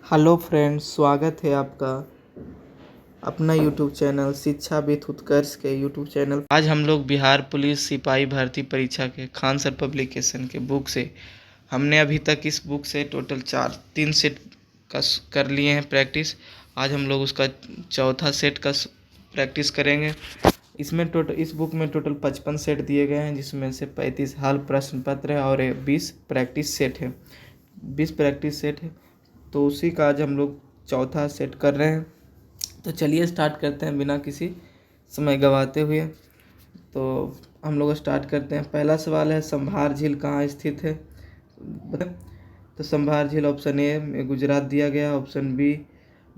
Hello friends, स्वागत है आपका अपना यूट्यूब चैनल शिक्षा विथ उत्कर्ष के यूट्यूब चैनल। आज हम लोग बिहार पुलिस सिपाही भर्ती परीक्षा के खान सर पब्लिकेशन के बुक से हमने अभी तक इस बुक से टोटल 3 सेट का कर लिए हैं प्रैक्टिस। आज हम लोग उसका चौथा सेट का प्रैक्टिस करेंगे। इस बुक में टोटल 55 सेट दिए गए हैं, जिसमें से 35 हल प्रश्न पत्र है और 20 प्रैक्टिस सेट है। 20 प्रैक्टिस सेट है, तो उसी का आज हम लोग चौथा सेट कर रहे हैं। तो चलिए स्टार्ट करते हैं बिना किसी समय गंवाते हुए। तो हम लोग स्टार्ट करते हैं। पहला सवाल है, संभार झील कहाँ स्थित है? तो संभार झील ऑप्शन ए में गुजरात दिया गया, ऑप्शन बी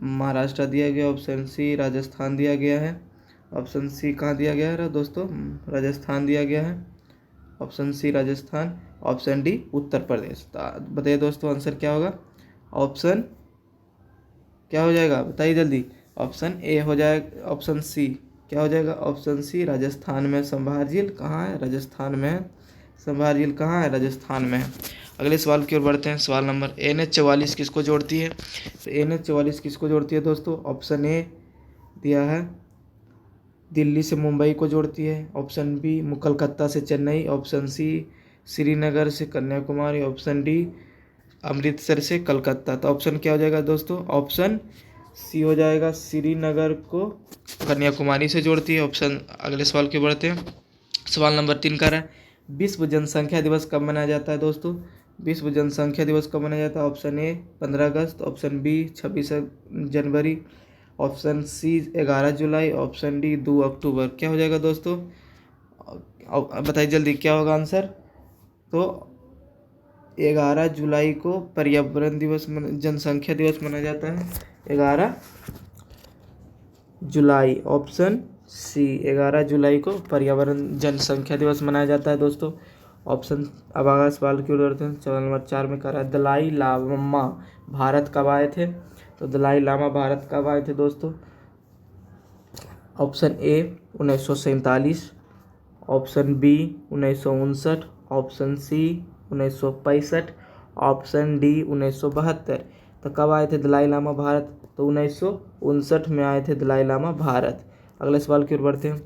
महाराष्ट्र दिया गया, ऑप्शन सी राजस्थान दिया गया है। ऑप्शन सी कहाँ दिया गया है दोस्तों? राजस्थान दिया गया है। Option C Rajasthan, option D Uttar Pradesh. तो बताइए दोस्तों, आंसर क्या होगा? ऑप्शन क्या हो जाएगा, बताइए जल्दी। ऑप्शन ए हो जाएगा। ऑप्शन सी क्या हो जाएगा? ऑप्शन सी राजस्थान में संभार झील कहाँ है? राजस्थान में है। संभार झील कहाँ है? राजस्थान में है। अगले सवाल की ओर बढ़ते हैं। सवाल नंबर NH44 किसको जोड़ती है? तो NH44 किसको जोड़ती है दोस्तों? ऑप्शन ए दिया है दिल्ली से मुंबई को जोड़ती है, ऑप्शन बी कलकत्ता से चेन्नई, ऑप्शन सी श्रीनगर से कन्याकुमारी, ऑप्शन डी अमृतसर से कलकत्ता। तो ऑप्शन क्या हो जाएगा दोस्तों? ऑप्शन सी हो जाएगा, श्रीनगर को कन्याकुमारी से जोड़ती है। ऑप्शन अगले सवाल की बढ़ते हैं। सवाल नंबर 3 का रहा है, विश्व जनसंख्या दिवस कब मनाया जाता है दोस्तों? विश्व जनसंख्या दिवस कब मनाया जाता है? ऑप्शन ए 15 अगस्त, ऑप्शन बी 26 जनवरी, ऑप्शन सी 11 जुलाई, ऑप्शन डी 2 अक्टूबर। क्या हो जाएगा दोस्तों? बताइए जल्दी, क्या होगा आंसर? तो 11 जुलाई को पर्यावरण दिवस जनसंख्या दिवस मनाया जाता है। 11 जुलाई, ऑप्शन सी 11 जुलाई को पर्यावरण जनसंख्या दिवस मनाया जाता है दोस्तों। ऑप्शन अब आगे सवाल की ओर बढ़ते हैं। सवाल नंबर 4 में कह रहा है, दलाई लामा भारत कब आए थे? तो दलाई लामा भारत कब आए थे दोस्तों? Option A 1947, option B 1959, option C 1965, option D 1972। तो कब आए थे दलाई लामा भारत? तो 1959 में आए थे दलाई लामा भारत। अगले सवाल की ओर बढ़ते हैं।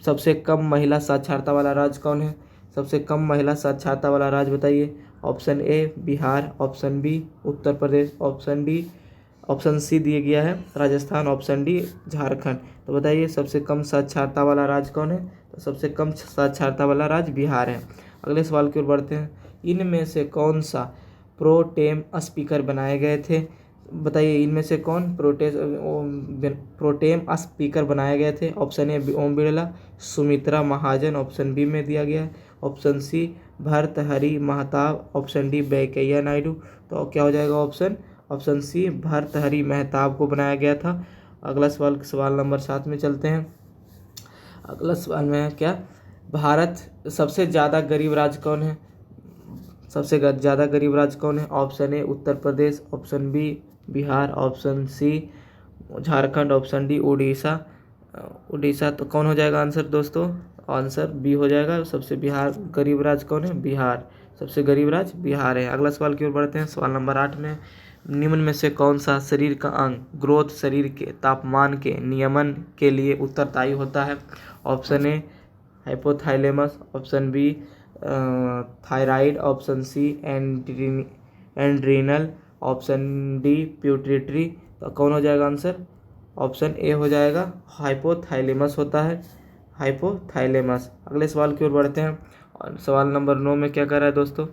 सबसे कम महिला साक्षरता वाला राज्य कौन है? सबसे कम महिला साक्षरता वाला राज्य बताइए। Option A Bihar, option B Uttar Pradesh, option C दिया गया है राजस्थान, ऑप्शन डी झारखंड। तो बताइए सबसे कम साक्षरता वाला राज्य कौन है? तो सबसे कम साक्षरता वाला राज्य बिहार है। अगले सवाल की ओर बढ़ते हैं। इनमें से कौन सा प्रोटेम स्पीकर बनाए गए थे? बताइए इनमें से कौन प्रोटेम स्पीकर बनाए गए थे? Option A Om Birla, Sumitra Mahajan, option B में दिया गया है, option C Bhartruhari Mahtab, option D Venkaiah Naidu. तो क्या हो जाएगा ऑप्शन सी भर्तृहरि महताब को बनाया गया था। अगला सवाल नंबर 7 में चलते हैं। अगला सवाल में है क्या, भारत सबसे ज़्यादा गरीब राज्य कौन है? सबसे ज़्यादा गरीब राज्य कौन है? Option A Uttar Pradesh, option B Bihar, option C Jharkhand, option D Orissa. तो कौन हो जाएगा आंसर दोस्तों? आंसर बी हो जाएगा। सबसे गरीब राज्य कौन है? बिहार। सबसे गरीब राज्य बिहार है। अगला सवाल की ओर बढ़ते हैं। सवाल नंबर 8 में, निम्न में से कौन सा शरीर का अंग ग्रोथ शरीर के तापमान के नियमन के लिए उत्तरदायी होता है? Option A hypothalamus, option B thyroid, option C adrenal, option D pituitary. तो कौन हो जाएगा आंसर? ऑप्शन ए हो जाएगा, हाइपोथैलेमस होता है, हाइपोथैलेमस। अगले सवाल की ओर बढ़ते हैं। और सवाल नंबर 9 में क्या कर रहा है दोस्तों?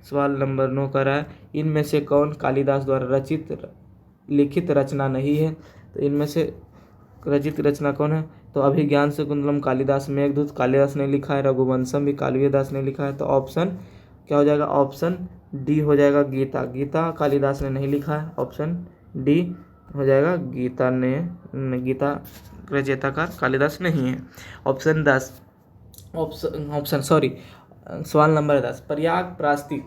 सवाल नंबर 9 कर रहा है, इनमें से कौन कालिदास द्वारा लिखित रचना नहीं है? तो इनमें से रचित रचना कौन है? तो अभिज्ञान शाकुंतलम कालिदास, मेघदूत कालिदास ने लिखा है, रघुवंशम भी कालिदास ने लिखा है। तो ऑप्शन क्या हो जाएगा? ऑप्शन डी हो जाएगा, गीता कालिदास ने नहीं लिखा है। ऑप्शन डी हो जाएगा, गीता रचयिताकार कालिदास नहीं है। सवाल नंबर 10, प्रयाग प्रास्तिक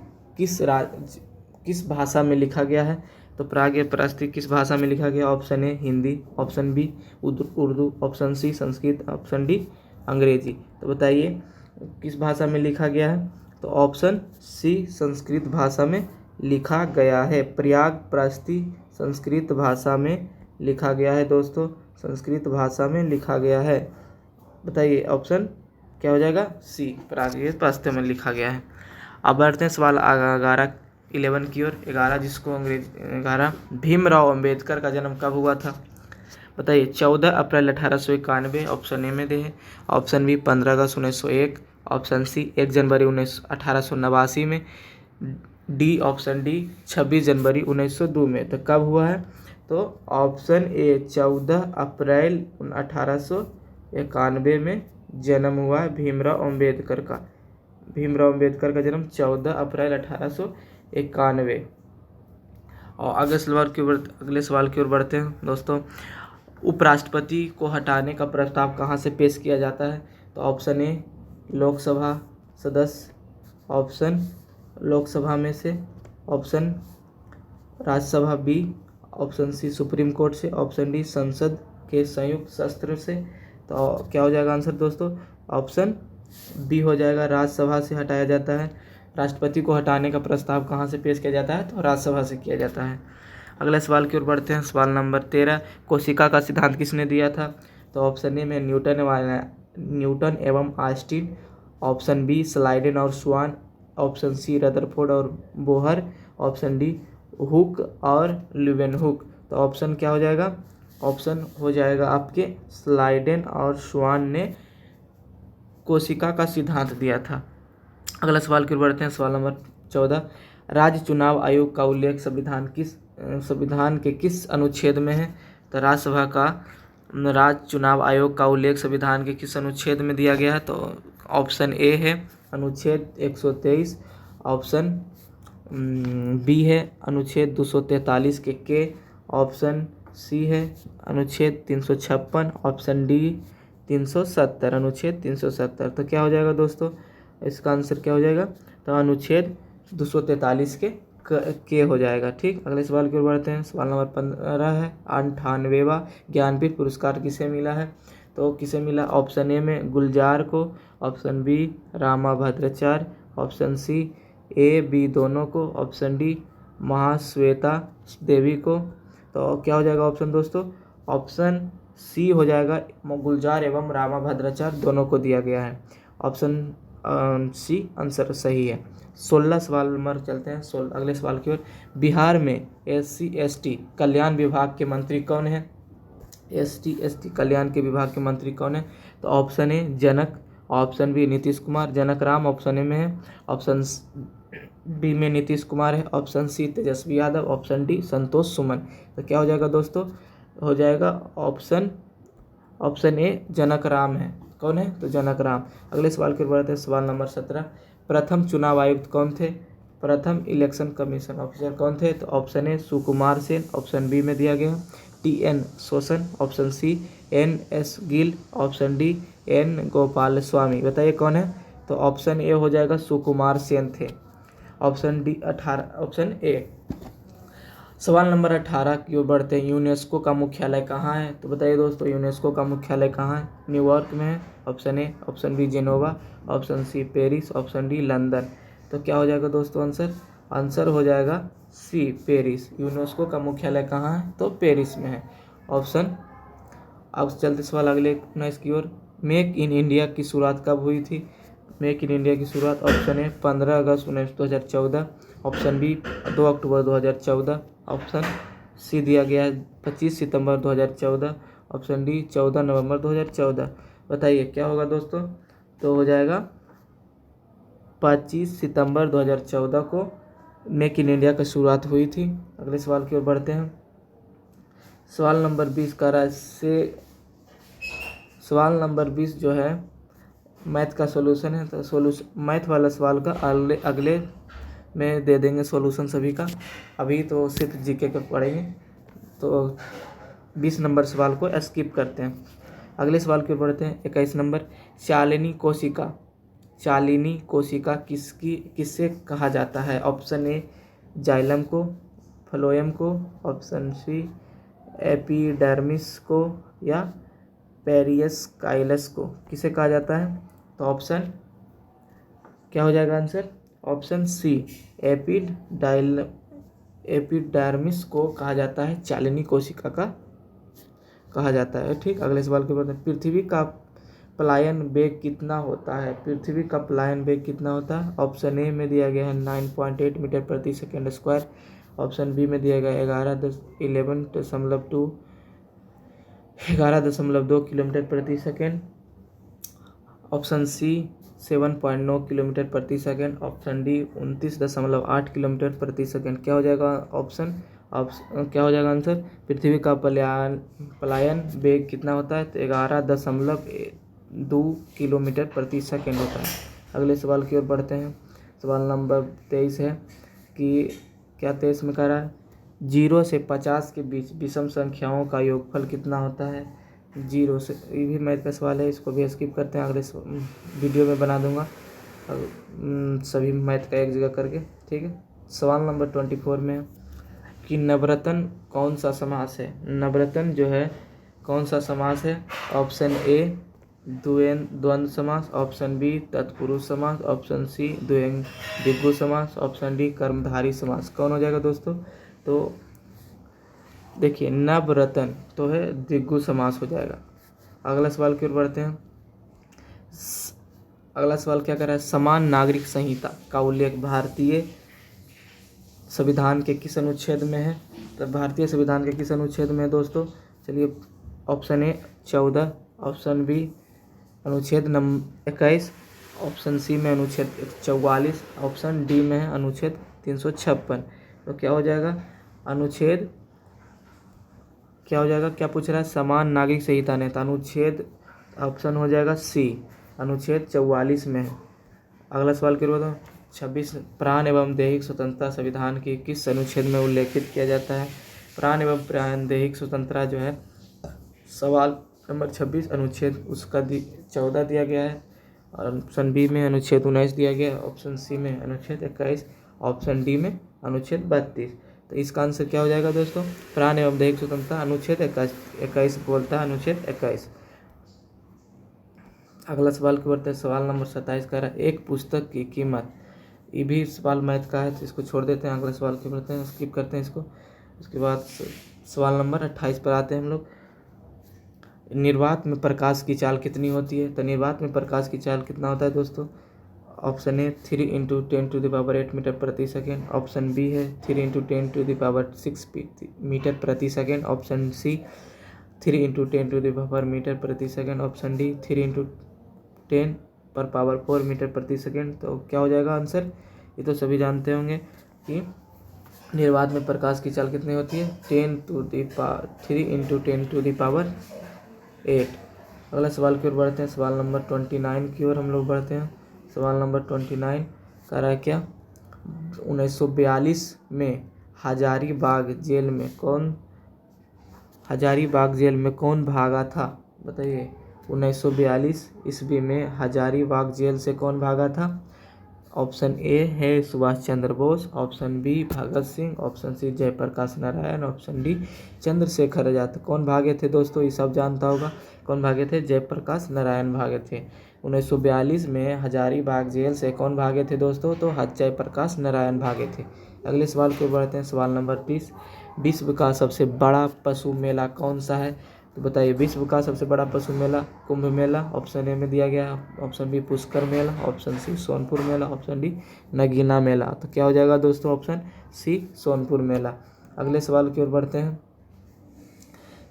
किस भाषा में लिखा गया है? तो प्राग्य प्रास्तिक किस भाषा में लिखा गया? Option A Hindi, option B Urdu, option C Sanskrit, option D Angrezi. तो बताइए किस भाषा में लिखा गया है? तो ऑप्शन सी संस्कृत भाषा में लिखा गया है? प्रयाग प्रास्ती संस्कृत भाषा में लिखा गया है दोस्तों, संस्कृत भाषा में लिखा गया है। बताइए ऑप्शन क्या हो जाएगा? सी, प्राग प्रास्ती में लिखा गया है। अब बढ़ते हैं सवाल 11 की ओर। 11 जिसको अंग्रेज 11, भीमराव अंबेडकर का जन्म कब हुआ था? बताइए। 14 अप्रैल 1891 ऑप्शन ए में दे है। ऑप्शन बी 15 अगस्त 1901। ऑप्शन सी 1 जनवरी 1889 में। डी ऑप्शन डी 26 जनवरी 1902 में। तो कब हुआ है? तो ऑप्शन ए 14 अप्रैल 1891 में जन्म हुआ है भीमराव अंबेडकर का। भीमराव अंबेडकर का जन्म 14 अप्रैल 1891। और अगले सवाल की ओर बढ़ते हैं दोस्तों। उपराष्ट्रपति को हटाने का प्रस्ताव कहाँ से पेश किया जाता है? तो ऑप्शन ए लोकसभा सदस्य, ऑप्शन लोकसभा में से, option Rajya Sabha B, option C supreme court से, ऑप्शन डी संसद के संयुक्त सत्र से। तो क्या हो जाएगा आंसर दोस्तों? ऑप्शन बी हो जाएगा, राज्यसभा से हटाया जाता है। राष्ट्रपति को हटाने का प्रस्ताव कहाँ से पेश किया जाता है? तो राज्यसभा से किया जाता है। अगले सवाल की ओर बढ़ते हैं। सवाल नंबर 13, कोशिका का सिद्धांत किसने दिया था? तो ऑप्शन ए में न्यूटन एवं आइंस्टीन, ऑप्शन बी स्लाइडेन और स्वान, ऑप्शन सी रदरफोर्ड और बोहर, ऑप्शन डी हुक और ल्यूवेनहुक। तो ऑप्शन क्या हो जाएगा? ऑप्शन हो जाएगा आपके स्लाइडेन और स्वान ने कोशिका का सिद्धांत दिया था। अगला सवाल की ओर बढ़ते हैं। सवाल नंबर 14, राज्य चुनाव आयोग का उल्लेख संविधान के किस अनुच्छेद में है? तो राज्यसभा का राज्य चुनाव आयोग का उल्लेख संविधान के किस अनुच्छेद में दिया गया है? तो ऑप्शन ए है अनुच्छेद 123, ऑप्शन बी है अनुच्छेद 243 के, ऑप्शन सी है अनुच्छेद 356, ऑप्शन डी 370, अनुच्छेद 370। तो क्या हो जाएगा दोस्तों? इसका आंसर क्या हो जाएगा? तो अनुच्छेद 243 के हो जाएगा। ठीक, अगले सवाल की ओर बढ़ते हैं। सवाल नंबर 15 है, 98वां ज्ञानपीठ पुरस्कार किसे मिला है? तो किसे मिला? ऑप्शन ए में गुलजार को, option B Rambhadracharya, option C A B दोनों को, ऑप्शन डी महाश्वेता देवी को। तो क्या हो जाएगा ऑप्शन दोस्तों? ऑप्शन सी हो जाएगा, गुलजार एवं रामाभद्राचार्य दोनों को दिया गया है। ऑप्शन सी आंसर सही है। 16 सवाल नंबर चलते हैं अगले सवाल की ओर। बिहार में SC/ST कल्याण विभाग के मंत्री कौन है? SC/ST कल्याण के विभाग के मंत्री कौन है? तो option A Janak, option B Nitish Kumar, Janak Ram option A में है, ऑप्शन बी में नीतीश कुमार है, option C Tejashwi Yadav, option D Santosh Suman. तो क्या हो जाएगा दोस्तों? हो जाएगा ऑप्शन ए जनक राम है। कौन है? तो जनक राम। अगले सवाल की ओर बढ़ते हैं। सवाल नंबर 17, प्रथम चुनाव आयुक्त कौन थे? प्रथम इलेक्शन कमीशन ऑफिसर कौन थे? तो option A Sukumar Sen, option B में दिया गया TN Seshan, option C NS Gill, option D N Gopal Swami. बताइए कौन है? तो ऑप्शन ए हो जाएगा सुकुमार सेन थे। Option D 18, option A. सवाल नंबर 18 की ओर बढ़ते हैं। यूनेस्को का मुख्यालय कहाँ है? तो बताइए दोस्तों यूनेस्को का मुख्यालय कहाँ है? न्यूयॉर्क में है, option A, option B Genoa, option C Paris, option D London. तो क्या हो जाएगा दोस्तों आंसर? आंसर हो जाएगा सी पेरिस। यूनेस्को का मुख्यालय कहाँ है? तो पेरिस में है ऑप्शन। अब चलते सवाल अगले 19 की ओर। मेक इन इंडिया की शुरुआत कब हुई थी? मेक इन इंडिया की शुरुआत ऑप्शन ए 15 अगस्त 2014, ऑप्शन बी 2 अक्टूबर 2014, ऑप्शन सी दिया गया है 25 सितंबर 2014, ऑप्शन डी 14 नवंबर 2014। बताइए क्या होगा दोस्तों? तो हो जाएगा 25 सितंबर 2014 को मेक इन इंडिया की शुरुआत हुई थी। अगले सवाल की ओर बढ़ते हैं। सवाल नंबर 20 का सवाल नंबर 20 जो है मैथ का सॉल्यूशन है। तो मैथ वाला सवाल का अगले में दे देंगे सॉल्यूशन सभी का। अभी तो सिर्फ जीके का पढ़ेंगे, तो 20 नंबर सवाल को स्किप करते हैं। अगले सवाल की ओर बढ़ते हैं। 21 नंबर, चालिनी कोशिका किससे कहा जाता है? ऑप्शन ए जाइलम को, फ्लोएम को, ऑप्शन सी एपिडर्मिस को, या पेरियस्काइलस को। किसे कहा जाता है? तो ऑप्शन क्या हो जाएगा आंसर? ऑप्शन सी एपिडर्मिस को कहा जाता है चालिनी कोशिका का कहा जाता है। ठीक, अगले सवाल के बाद पृथ्वी का पलायन वेग कितना होता है? पृथ्वी का पलायन वेग कितना होता है? ऑप्शन ए में दिया गया है 9.8 मीटर प्रति सेकेंड स्क्वायर। ऑप्शन बी में दिया गया है 11.2 किलोमीटर प्रति सेकेंड। ऑप्शन सी 7.9 किलोमीटर प्रति सेकेंड। ऑप्शन डी 29.8 किलोमीटर प्रति सेकेंड। क्या हो जाएगा क्या हो जाएगा आंसर? पृथ्वी का पलायन वेग कितना होता है? तो 11.2 किलोमीटर प्रति सेकेंड होता है। अगले सवाल की ओर बढ़ते हैं। सवाल नंबर 23 है कि क्या 23 में कह रहा है 0 से 50 के बीच विषम संख्याओं का योगफल कितना होता है? 0 से, ये भी मैथ का सवाल है, इसको भी स्किप करते हैं, अगले वीडियो में बना दूंगा सभी मैथ का एक जगह करके। ठीक है, सवाल नंबर 24 में है कि नवरत्न कौन सा समास है? नवरत्न जो है कौन सा समास है? ऑप्शन ए द्वंद्व समास। ऑप्शन बी तत्पुरुष समास। ऑप्शन सी द्विगु समास। ऑप्शन डी कर्मधारी समास। कौन हो जाएगा दोस्तों? तो देखिए नवरत्न तो है द्विगु समास हो जाएगा। अगला सवाल की ओर बढ़ते हैं। अगला सवाल क्या कर रहा है? समान नागरिक संहिता का उल्लेख भारतीय संविधान के किस अनुच्छेद में है? तो भारतीय संविधान के किस अनुच्छेद में है दोस्तों? चलिए, ऑप्शन ए 14। ऑप्शन बी अनुच्छेद नंबर 21। ऑप्शन सी में अनुच्छेद 44। ऑप्शन डी में है अनुच्छेद 356। तो क्या हो जाएगा? अनुच्छेद क्या हो जाएगा? क्या पूछ रहा है? समान नागरिक संहिता ने, तो अनुच्छेद ऑप्शन हो जाएगा सी, अनुच्छेद 44 में है। अगला सवाल के बाद 26 प्राण एवं दैहिक स्वतंत्रता संविधान के किस अनुच्छेद में उल्लेखित किया जाता है? प्राण एवं दैहिक स्वतंत्रता जो है सवाल नंबर 26 अनुच्छेद उसका 14 दिया गया है। और ऑप्शन बी में अनुच्छेद 19 दिया गया है। ऑप्शन सी में अनुच्छेद 21। ऑप्शन डी में अनुच्छेद 32। तो इसका आंसर क्या हो जाएगा दोस्तों? प्राण एवं दैहिक स्वतंत्रता अनुच्छेद 21 बोलता है, अनुच्छेद 21। अगला सवाल की बढ़ते हैं। सवाल नंबर 27 का है एक पुस्तक की कीमत। ये भी सवाल मैथ का है तो इसको छोड़ देते हैं, अगले सवाल की बढ़ते हैं, स्किप करते हैं इसको। उसके बाद सवाल नंबर 28 पर आते हैं हम लोग। निर्वात में प्रकाश की चाल कितनी होती है? तो निर्वात में प्रकाश की चाल कितना होता है दोस्तों? ऑप्शन ए 3 × 10⁸ मीटर प्रति सेकेंड। ऑप्शन बी है 3 × 10⁶ मीटर प्रति सेकेंड। ऑप्शन सी 3 × 10⁻⁴ मीटर प्रति सेकेंड। ऑप्शन डी 3 × 10⁻⁴ मीटर प्रति सेकेंड। तो क्या हो जाएगा आंसर? ये तो सभी जानते होंगे कि निर्वात में प्रकाश की चाल कितनी होती है? 3 × 10⁸ अगला सवाल की ओर बढ़ते हैं। सवाल नंबर 29 की ओर हम लोग बढ़ते हैं। सवाल नंबर 29 कह रहा है क्या 1942 में हजारीबाग जेल में कौन भागा था? बताइए, 1942 ईस्वी में हजारीबाग जेल से कौन भागा था? ऑप्शन ए है Subhash Chandra Bose. Option B Bhagat Singh. Option C Jayaprakash Narayan. Option D Chandrashekhar Azad. कौन भागे थे दोस्तों? ये सब जानता होगा। कौन भागे थे? जयप्रकाश नारायण भागे थे। 1942 में हजारीबाग जेल से कौन भागे थे दोस्तों? तो जयप्रकाश नारायण भागे थे। अगले सवाल को बढ़ते हैं। सवाल नंबर 30 विश्व का सबसे बड़ा पशु मेला कौन सा है? तो बताइए, विश्व का सबसे बड़ा पशु मेला कुंभ मेला ऑप्शन ए में दिया गया है। ऑप्शन बी पुष्कर मेला। ऑप्शन सी सोनपुर मेला। ऑप्शन डी नगीना मेला। तो क्या हो जाएगा दोस्तों? ऑप्शन सी सोनपुर मेला। अगले सवाल की ओर बढ़ते हैं।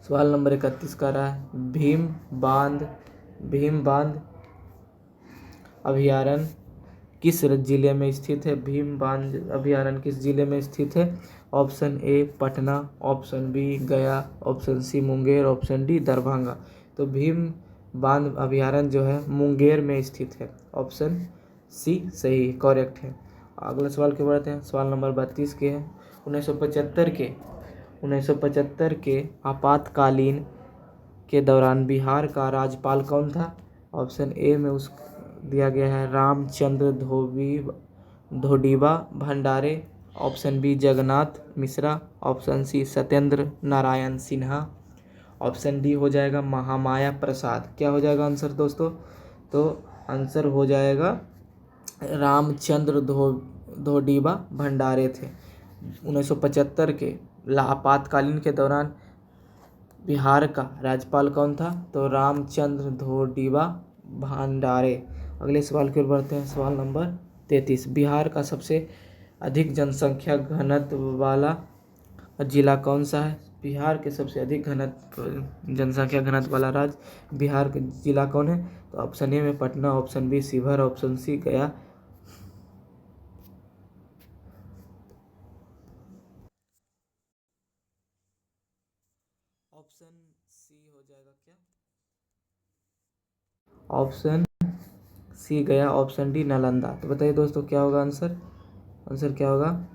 सवाल नंबर 31 का रहा है भीम बांध अभयारण्य किस जिले में स्थित है? भीम बांध अभयारण्य किस जिले में स्थित है? Option A Patna. Option B Gaya. Option C Munger. Option D Darbhanga. तो भीम बांध अभयारण्य जो है मुंगेर में स्थित है। ऑप्शन सी सही करेक्ट है। अगला सवाल के बढ़ते हैं। सवाल नंबर 32 के हैं। 1975 के आपातकालीन के दौरान बिहार का राज्यपाल कौन था? ऑप्शन ए में दिया गया है Ramchandra Dhondiba Bhandare. Option B Jagannath Mishra. Option C Satyendra Narayan Sinha. Option D हो जाएगा महामाया प्रसाद। क्या हो जाएगा आंसर दोस्तों? तो आंसर हो जाएगा रामचंद्र धोडीबा भंडारे थे। 1975 के आपातकालीन के दौरान बिहार का राज्यपाल कौन था? तो रामचंद्र धोडीबा भंडारे। अगले सवाल की ओर बढ़ते हैं। सवाल नंबर 33। बिहार का सबसे अधिक जनसंख्या घनत्व वाला जिला कौन सा है? बिहार के सबसे अधिक जनसंख्या घनत्व वाला राज्य बिहार का जिला कौन है? तो ऑप्शन ए में Patna, option B Sheohar, option C Gaya. Option सी हो जाएगा क्या? Option C Gaya, option D Nalanda. तो बताइए दोस्तों क्या होगा आंसर? आंसर क्या होगा?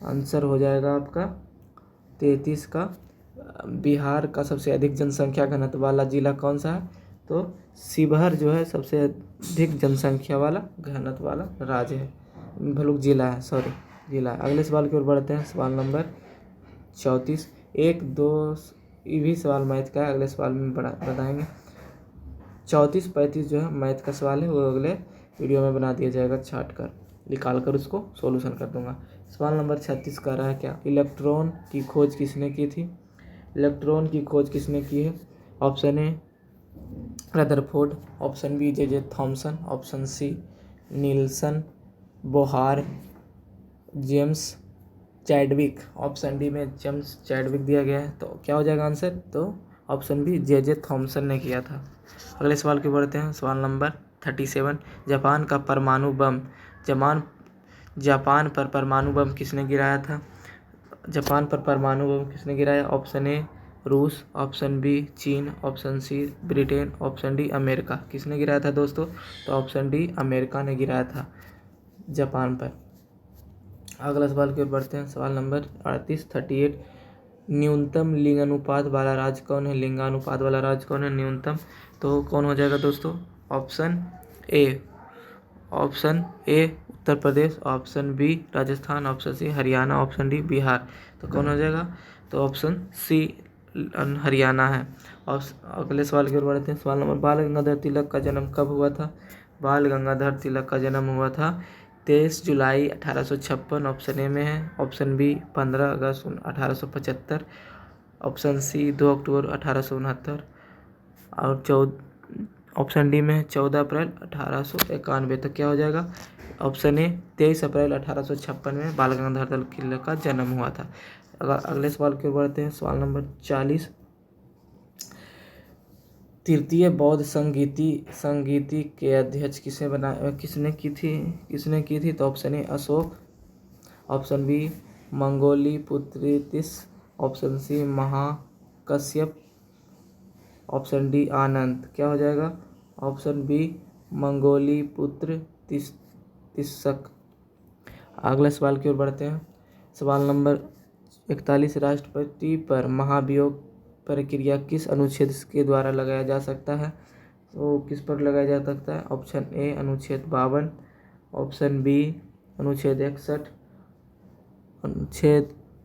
आंसर हो जाएगा आपका 33 का। बिहार का सबसे अधिक जनसंख्या घनत्व वाला जिला कौन सा है? तो शिवहर जो है सबसे अधिक जनसंख्या वाला घनत्व वाला राज्य है, भलुक जिला है, सॉरी जिला है। अगले सवाल की ओर बढ़ते हैं। सवाल नंबर 34। 1, 2 ये भी सवाल मैथ का है, अगले सवाल में बताएंगे। 34, 35 जो है मैथ का सवाल है, वो अगले वीडियो में बना दिया जाएगा, छाट कर निकाल कर उसको सॉल्यूशन कर दूंगा। सवाल नंबर 36 का रहा है क्या? इलेक्ट्रॉन की खोज किसने की थी? इलेक्ट्रॉन की खोज किसने की है? Option A Rutherford, option B J Thomson, option C Niels Bohr, James Chadwick. Option D में जेम्स चैडविक दिया गया है, तो क्या हो जाएगा आंसर? तो ऑप्शन बी जे थॉमसन ने किया था। अगले सवाल की बढ़ते हैं। सवाल नंबर 37। जापान का परमाणु बम जापान पर परमाणु बम किसने गिराया था? जापान पर परमाणु बम किसने गिराया? ऑप्शन ए रूस, ऑप्शन बी चीन, option C Britain, option D America. किसने गिराया था दोस्तों? तो ऑप्शन डी अमेरिका ने गिराया था जापान पर। अगला सवाल की ओर बढ़ते हैं। सवाल नंबर 38। न्यूनतम लिंगानुपात वाला राज्य कौन है? लिंगानुपात वाला राज्य कौन है न्यूनतम? तो कौन हो जाएगा दोस्तों? Option A Uttar Pradesh, option B Rajasthan, option C Haryana, option D Bihar. तो कौन हो जाएगा? तो ऑप्शन सी हरियाणा है। और अगले सवाल की ओर बढ़ते हैं। सवाल नंबर बाल गंगाधर तिलक का जन्म कब हुआ था? बाल गंगाधर तिलक का जन्म हुआ था 23 जुलाई 1856, ऑप्शन ए में है। ऑप्शन बी 15 अगस्त 1875, ऑप्शन सी 2 अक्टूबर 1869 और ऑप्शन डी में है 14 अप्रैल 1891। तो क्या हो जाएगा? ऑप्शन ए 23 अप्रैल 1856 में बाल गंगाधर तिलक का जन्म हुआ था। अगले सवाल की ओर बढ़ते हैं। सवाल नंबर 40। तृतीय बौद्ध संगीति के अध्यक्ष किसने की थी? तो option A Ashok, option B Moggaliputta पुत्रितिस, option C Mahakashyap, option D Ananda. क्या हो जाएगा? ऑप्शन बी मंगोली पुत्र तिस्सक। अगले सवाल की ओर बढ़ते हैं। सवाल नंबर 41। राष्ट्रपति पर महाभियोग प्रक्रिया किस अनुच्छेद के द्वारा लगाया जा सकता है? तो किस पर लगाया जा सकता है? ऑप्शन ए अनुच्छेद 52, ऑप्शन बी अनुच्छेद 61,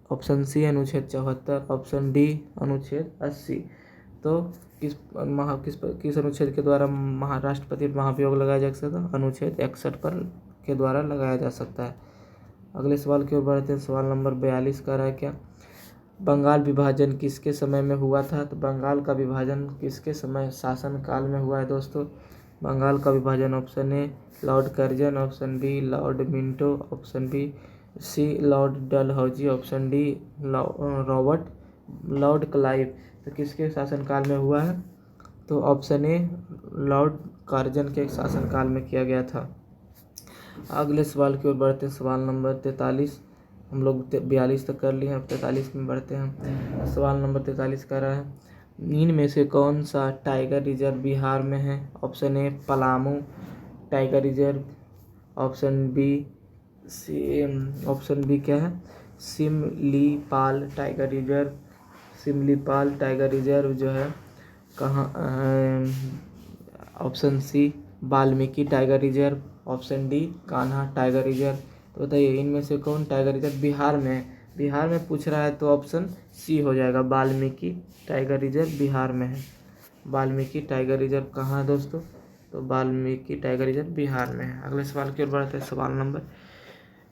ऑप्शन सी अनुच्छेद 74, ऑप्शन डी अनुच्छेद 80। तो किस अनुच्छेद के द्वारा राष्ट्रपति पर महाभियोग लगाया जा सकता है? अनुच्छेद 61 पर के द्वारा लगाया जा सकता है। अगले सवाल की ओर बढ़ते हैं। सवाल नंबर 42 का रहा है क्या? बंगाल विभाजन किसके समय में हुआ था? तो बंगाल का विभाजन किसके समय शासन काल में हुआ है दोस्तों? बंगाल का विभाजन option A lord Curzon, option B lord Minto, option B C lord Dalhousie, option D lord Clive. तो किसके शासनकाल में हुआ है? तो ऑप्शन ए लॉर्ड कर्जन के शासनकाल में किया गया था। अगले सवाल की ओर बढ़ते हैं। सवाल नंबर 43। हम लोग 42 तक कर लिए हैं, अब 43 में बढ़ते हैं। सवाल नंबर 43 का रहा है इनमें से कौन सा टाइगर रिजर्व बिहार में है? Option A Palamu tiger reserve, option B क्या है? Similipal tiger reserve. Similipal tiger reserve जो है कहाँ? Option C Valmiki tiger reserve, option D Kanha tiger reserve. तो बताइए इनमें से कौन टाइगर रिजर्व बिहार में है? बिहार में पूछ रहा है तो ऑप्शन सी हो जाएगा, वाल्मीकि टाइगर रिजर्व बिहार में है। वाल्मीकि टाइगर रिजर्व कहाँ है दोस्तों? तो वाल्मीकि टाइगर रिजर्व बिहार में है। अगले सवाल की ओर बढ़ते हैं। सवाल नंबर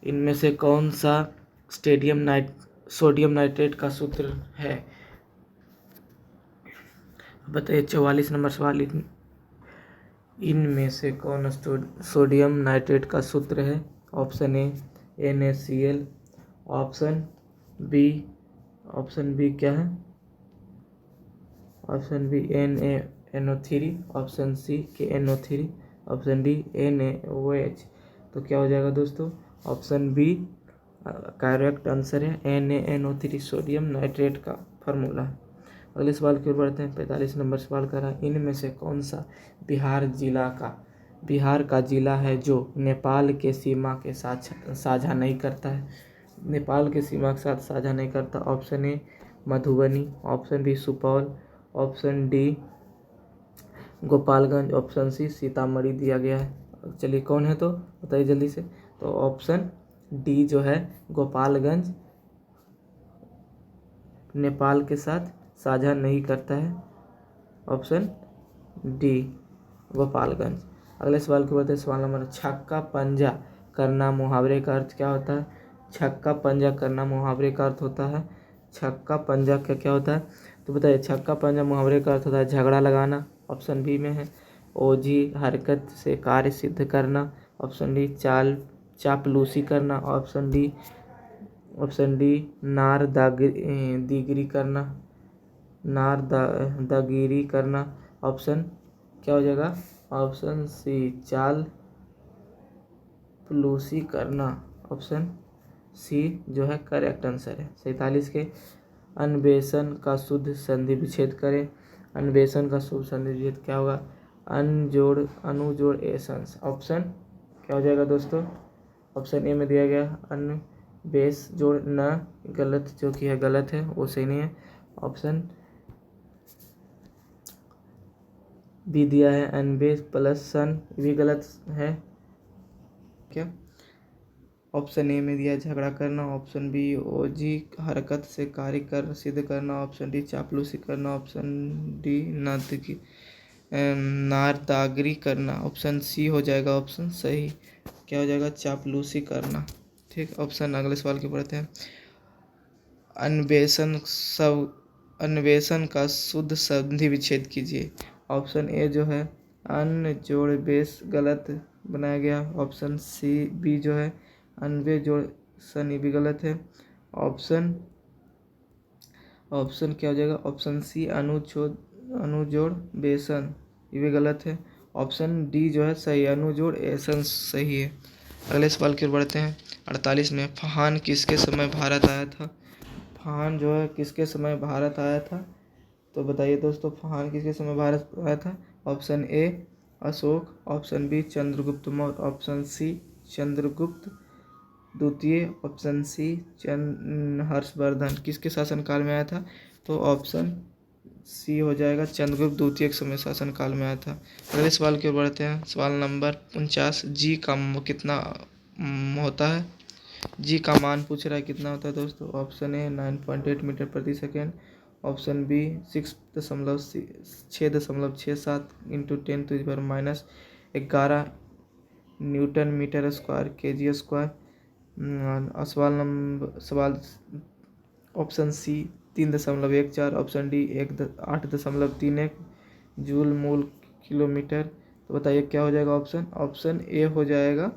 इनमें से कौन सा सोडियम नाइट्रेट का सूत्र है? बताइए 44 नंबर सवाल, इनमें से कौन सोडियम नाइट्रेट का सूत्र है? Option A NaCl, option B क्या है? Option B NaNO3, option C KNO3, option D NaOH। तो क्या हो जाएगा दोस्तों? ऑप्शन बी करेक्ट आंसर है। NaNO3 सोडियम नाइट्रेट का फार्मूला है। अगले सवाल की ओर बढ़ते हैं। 45 नंबर सवाल कर रहा है, इनमें से कौन सा बिहार का जिला है जो नेपाल के सीमा के साथ साझा नहीं करता है? नेपाल के सीमा के साथ साझा नहीं करता। Option A Madhubani, option B Supaul, option D Gopalganj, option C Sitamarhi दिया गया है। चलिए कौन है तो बताइए जल्दी से। तो ऑप्शन डी जो है गोपालगंज नेपाल के साथ साझा नहीं करता है। Option D Gopalganj. अगले सवाल की बात है, सवाल नंबर छक्का पंजा करना मुहावरे का अर्थ क्या होता है? छक्का पंजा करना मुहावरे का अर्थ होता है, छक्का पंजा क्या होता है? तो बताइए छक्का पंजा मुहावरे का अर्थ होता है झगड़ा लगाना, ऑप्शन बी में है। ओझी हरकत से कार्य सिद्ध करना, ऑप्शन डी चापलूसी करना, ऑप्शन डी दागिरी करना, दागिरी करना, ऑप्शन क्या हो जाएगा? ऑप्शन सी चापलूसी करना, ऑप्शन सी जो है करेक्ट आंसर है। 47 के अन्वेषण का शुद्ध संधि विच्छेद करें। अन्वेषण का शुद्ध संधि विच्छेद क्या होगा? अनुजोड़ एसंस। ऑप्शन क्या हो जाएगा दोस्तों? ऑप्शन ए में दिया गया अन्वेष जोड़ न गलत, जो कि है गलत है, वो सही नहीं है। ऑप्शन बी दिया है अन्वेष प्लस सन, भी गलत है क्या? ऑप्शन ए में दिया झगड़ा करना, ऑप्शन बी ओझी हरकत से कार्य कर सिद्ध करना, ऑप्शन डी चापलूसी करना, ऑप्शन डी नारदागिरी करना, ऑप्शन सी हो जाएगा ऑप्शन सही। क्या हो जाएगा? चापलूसी करना। ठीक, ऑप्शन अगले सवाल के पढ़ते हैं। अन्वेषण का शुद्ध संधि विच्छेद कीजिए। ऑप्शन ए जो है अन जोड़ बेस गलत बनाया गया, ऑप्शन सी बी जो है अनवे जोड़ सन, ये भी गलत है। ऑप्शन क्या हो जाएगा? ऑप्शन सी अनुजोड़ बेसन, ये भी गलत है। ऑप्शन डी जो है सही, अनुजोड़ एसन सही है। अगले सवाल की ओर बढ़ते हैं। 48 में फाहान किसके समय भारत आया था? फाहान जो है किसके समय भारत आया था? तो बताइए दोस्तों फाहान किसके समय भारत आया था? Option A Ashok, option B Chandragupta Maurya, option C Chandragupta द्वितीय, ऑप्शन सी हर्षवर्धन। किसके शासनकाल में आया था? तो ऑप्शन सी हो जाएगा चंद्रगुप्त द्वितीय के समय शासनकाल में आया था। अगले सवाल की ओर बढ़ते हैं। सवाल नंबर 49, जी का कितना होता है? जी का मान पूछ रहा है, कितना होता है दोस्तों? ऑप्शन ए 9.8 मीटर प्रति second, option B 6.67 into 10⁻⁻11 newton metre square KG square. सवाल option C 3.14, option D 8.31 joule mole kilometre. तो बताइए क्या हो जाएगा ऑप्शन? ऑप्शन ए हो जाएगा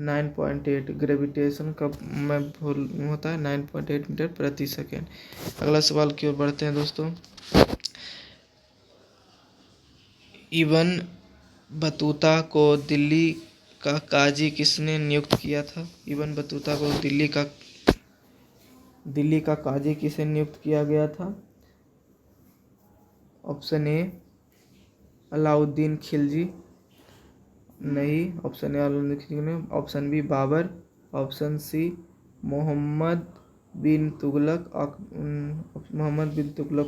9.8। ग्रेविटेशन का मैं भूल होता है 9.8 मीटर प्रति सेकेंड। अगला सवाल की ओर बढ़ते हैं दोस्तों। इब्न बतूता को दिल्ली का काजी किसने नियुक्त किया था? इब्न बतूता को दिल्ली का काजी किसे नियुक्त किया गया था? ऑप्शन ए अलाउद्दीन खिलजी नहीं, ऑप्शन ए अलाउद्दीन खिलजी नहीं, option B Babur, option C Mohammad bin Tughlaq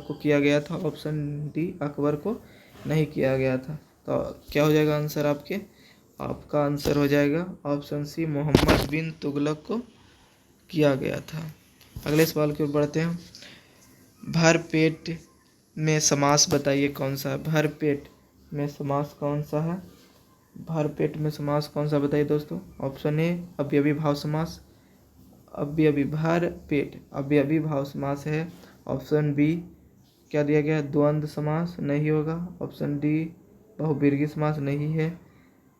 को किया गया था, ऑप्शन डी अकबर को नहीं किया गया था। तो क्या हो जाएगा आंसर आपका आंसर हो जाएगा ऑप्शन सी मोहम्मद बिन तुगलक को किया गया था। अगले सवाल की ओर बढ़ते हैं। भर पेट में समास बताइए कौन सा है? भर पेट में समास कौन सा है? भर पेट में समास कौन सा बताइए दोस्तों? ऑप्शन ए अवयवी भाव समास, अव्ययी भार पेट अव्ययी भाव समास है। ऑप्शन बी क्या दिया गया, द्वंद्व समास नहीं होगा। ऑप्शन डी बहुव्रीहि समास नहीं है।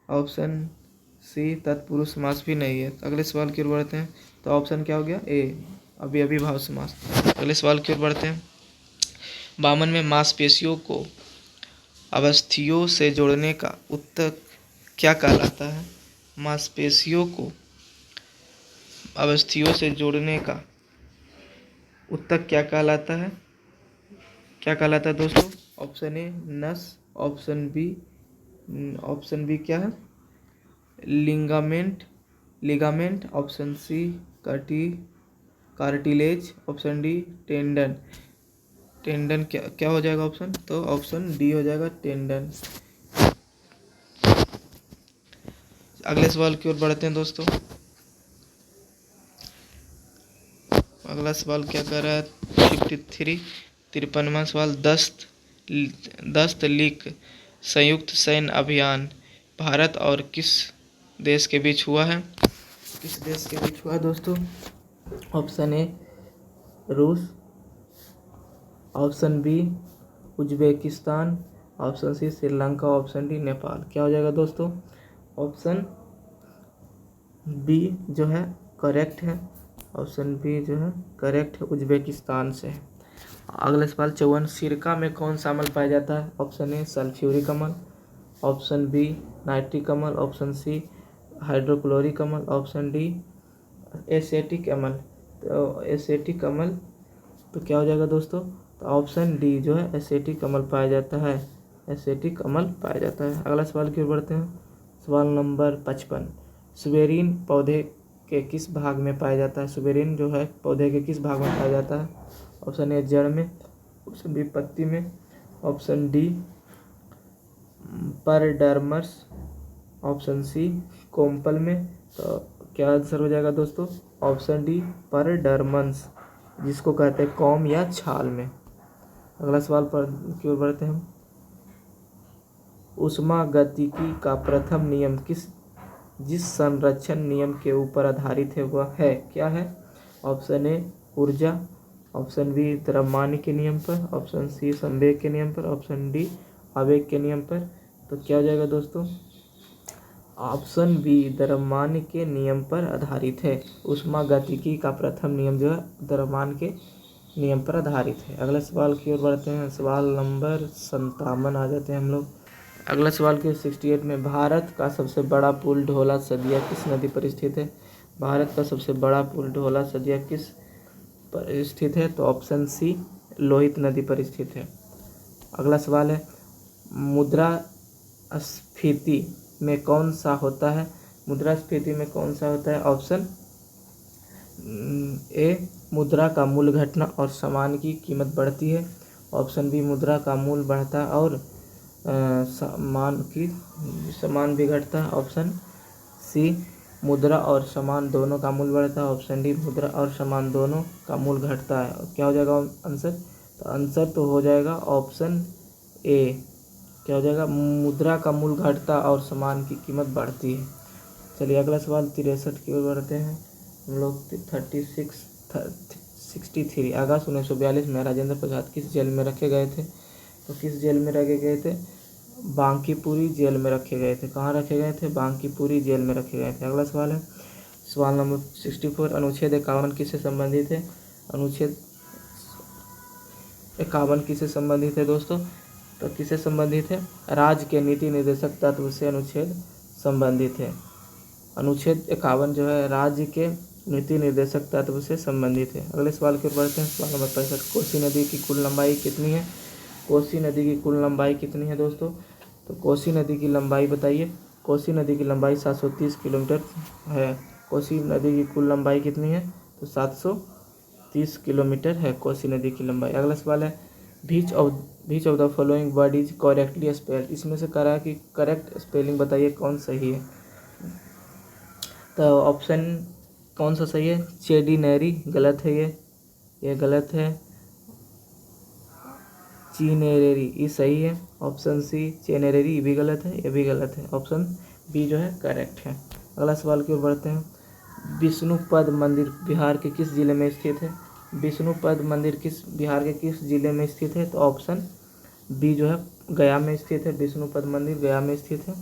ऑप्शन सी तत्पुरुष समास भी नहीं है। अगले सवाल की ओर बढ़ते हैं। तो ऑप्शन क्या हो गया, ए अव्ययी भाव समास। अगले सवाल की ओर बढ़ते हैं। वामन में मांसपेशियों को अवस्थियों से जोड़ने का ऊतक क्या कहलाता है। मांसपेशियों को अवस्थियों से जोड़ने का ऊतक क्या कहलाता है, क्या कहलाता है दोस्तों। ऑप्शन ए नस, ऑप्शन बी क्या है, ligament, option C cartilage, option D tendon. Tendon क्या हो जाएगा ऑप्शन, तो ऑप्शन डी हो जाएगा टेंडन। अगले सवाल की ओर बढ़ते हैं दोस्तों। अगला सवाल क्या कर रहा है, 53वां सवाल। दस्त लीक संयुक्त सैन्य अभियान भारत और किस देश के बीच हुआ है। किस देश के बीच हुआ है दोस्तों। ऑप्शन ए रूस, option B Uzbekistan, option C Sri Lanka, option D Nepal. क्या हो जाएगा दोस्तों, ऑप्शन बी जो है करेक्ट है। ऑप्शन बी जो है करेक्ट है, उज्बेकिस्तान से है। अगला सवाल 54, सिरका में कौन सा अम्ल पाया जाता है। ऑप्शन ए सल्फ्यूरिक अम्ल, ऑप्शन बी नाइट्रिक अम्ल, ऑप्शन सी हाइड्रोक्लोरिक अम्ल, ऑप्शन डी एसेटिक अम्ल। तो एसेटिक अम्ल तो क्या हो जाएगा दोस्तों, तो ऑप्शन डी जो है एसेटिक अम्ल पाया जाता है, एसेटिक अम्ल पाया जाता है। अगला सवाल की ओर बढ़ते हैं। सवाल नंबर 55, सुबेरीन पौधे के किस भाग में पाया जाता है। सुबेरीन जो है पौधे के किस भाग में पाया जाता है। ऑप्शन ए जड़ में, ऑप्शन बी पत्ती में, ऑप्शन डी परडर्मस, ऑप्शन सी कोम्पल में। तो क्या आंसर हो जाएगा दोस्तों, ऑप्शन डी परडर्मस, जिसको कहते हैं कॉम या छाल में। अगला सवाल पर की ओर बढ़ते हैं। ऊष्मागतिकी का प्रथम नियम जिस संरक्षण नियम के ऊपर आधारित है वह है, क्या है। ऑप्शन ए ऊर्जा, ऑप्शन बी द्रव्यमान के नियम पर, ऑप्शन सी संवेग के नियम पर, ऑप्शन डी आवेग के नियम पर। तो क्या हो जाएगा दोस्तों, ऑप्शन बी द्रव्यमान के नियम पर आधारित है। ऊष्मागतिकी का प्रथम नियम जो है द्रव्यमान के नियम पर आधारित है। अगले सवाल की ओर बढ़ते हैं। सवाल नंबर 57 आ जाते हैं हम लोग। अगला सवाल की 68 में, भारत का सबसे बड़ा पुल ढोला सदिया किस नदी पर स्थित है। भारत का सबसे बड़ा पुल ढोला सदिया किस पर स्थित है। तो ऑप्शन सी लोहित नदी पर स्थित है। अगला सवाल है, मुद्रास्फीति में कौन सा होता है। मुद्रास्फीति में कौन सा होता है। ऑप्शन ए मुद्रा का मूल्य घटना और सामान की कीमत बढ़ती है, ऑप्शन बी मुद्रा का मूल्य बढ़ता है और सामान भी घटता है, ऑप्शन सी मुद्रा और सामान दोनों का मूल्य बढ़ता है, ऑप्शन डी मुद्रा और सामान दोनों का मूल्य घटता है। क्या हो जाएगा आंसर, तो आंसर तो हो जाएगा ऑप्शन ए, क्या हो जाएगा, मुद्रा का मूल्य घटता और सामान की कीमत बढ़ती है। चलिए अगला सवाल 63 की ओर बढ़ते हैं हम लोग। 63 अगस्त 1942 में राजेंद्र प्रसाद किस जेल में रखे गए थे। तो किस जेल में रखे गए थे, बांकीपुरी जेल में रखे गए थे। कहाँ रखे गए थे, बांकीपुरी जेल में रखे गए थे। अगला सवाल है सवाल नंबर 64, अनुच्छेद 51 किससे संबंधित है। अनुच्छेद 51 किससे संबंधित है दोस्तों, तो किससे संबंधित है, राज्य के नीति निर्देशक तत्व से अनुच्छेद संबंधित है। अनुच्छेद 51 जो है राज्य के नीति निर्देशक तत्व से संबंधित है। अगले सवाल की ओर बढ़ते हैं। सवाल नंबर 65, कोसी नदी की कुल लंबाई कितनी है। कोसी नदी की कुल लंबाई कितनी है दोस्तों, तो कोसी नदी की लंबाई बताइए। कोसी नदी की लंबाई 730 किलोमीटर है। कोसी नदी की कुल लंबाई कितनी है, तो 730 किलोमीटर है कोसी नदी की लंबाई। अगला सवाल है, which of the following word is correctly spelled. इसमें से कह रहा है कि करेक्ट स्पेलिंग बताइए कौन सही है। तो ऑप्शन कौन सा सही है, चेडिनेरी गलत है, ये गलत है। चीनेरेरी ये सही है। ऑप्शन सी चेनेरेरी भी गलत है, ये भी गलत है। ऑप्शन बी जो है करेक्ट है। अगला सवाल की ओर बढ़ते हैं। विष्णुपद मंदिर बिहार के किस जिले में स्थित है? विष्णुपद मंदिर बिहार के किस जिले में स्थित है? तो ऑप्शन बी जो है गया में स्थित है। विष्णुपद मंदिर गया में स्थित है।